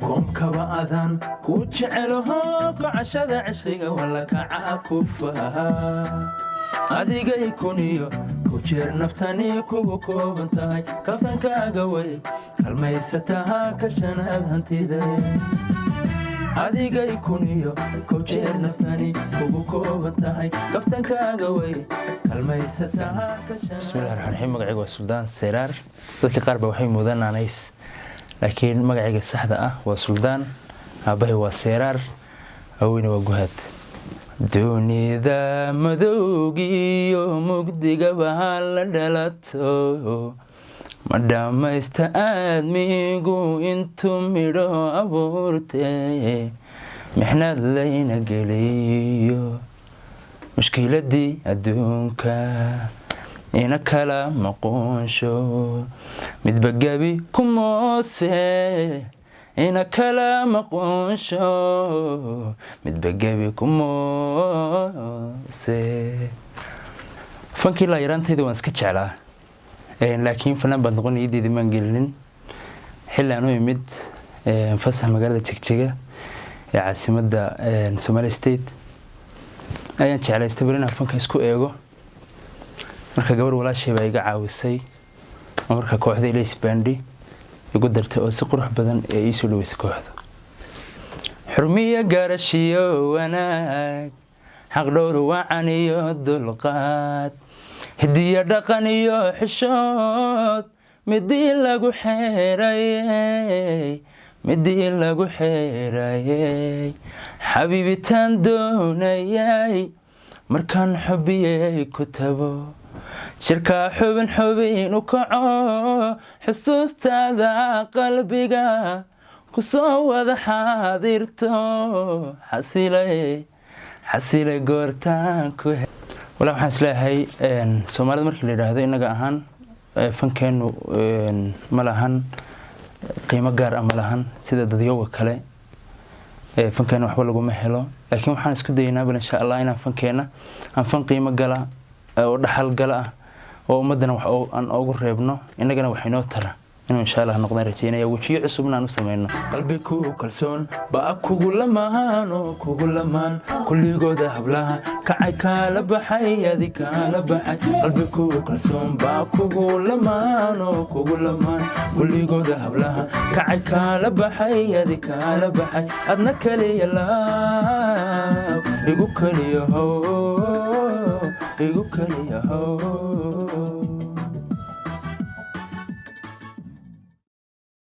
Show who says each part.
Speaker 1: كومكبا أذان كوتشعلها كعشد عشقي ولا كعاكفها أديك يكونيو كوتشير نفتاني كوكو بنتهاي كفتن كاقوي كالميستها كشناد هنتيدي أديك يكونيو كوتشير نفتاني كوكو بنتهاي كفتن كاقوي كالميستها كشناد.
Speaker 2: بسم الله الرحمن الرحيم. مقعيق وسلطان سيرار dadka qaar ba waxay moodaan anays laakiin magacayga saxda ah waa Suldaan abahay waa Seereer aweyna waa guhad dunida madowgiyo mugdiga baa la dhalato madhamaysta aadmigu intuu midho abuurtay mixnad layna geliyo mushkiladii adduunka ina kala maqonsho midba gabi kumoose ina kala maqonsho midba gabi kumoose. fankii la yaraantayda waan iska jeclaa laakiin fanaan baan noqonaydii maan gelin xillaan u imid fasax magaalada Jigjiga ee caasimadda Somali State ayaan jeclaystay inaan fanka isku eego marka gabar walaashay baa iga caawisay marka kooxda Ilays Bandi igu dartay oo si qurux badan ee ii soo dhaweysay kooxda xurmiya gaarashiyo wanaag xaq dhowr wacan iyo dulqaad hidiya dhaqan iyo xishood midii lagu xeerayay xabiibitaan doonayay markaan xubiyay ku tabo shirka xubin u kaco xusuustaada qalbiga ku soo wada xaadirto xasilay goortaan ku wala waxaan isleeyahay Soomaalida markii la yiraahdo inaga ahaan fankeenu ma lahan qiimo gaar ah ma lahan sida dadyoga kale fankeenu waxba lagu ma helo laakiin waxaan isku daynaa insha Allah inaan fankeena aan fan qiimo gala oo dhaxal gala oo ummadana wax aan ugu reebno inagana wax inoo tara inuu insha Allah noqdaan rajeynaya wajiyo cusubna aan u sameeyno qalbigu kalsoon baa kugu lamaan kulligooda hablaha kacay kala baxay adi kala baxay qalbigu kalsoon baa kugu lamaan kulligooda hablaha kacay kala baxay adi kala baxay adna kaliya igu kaliya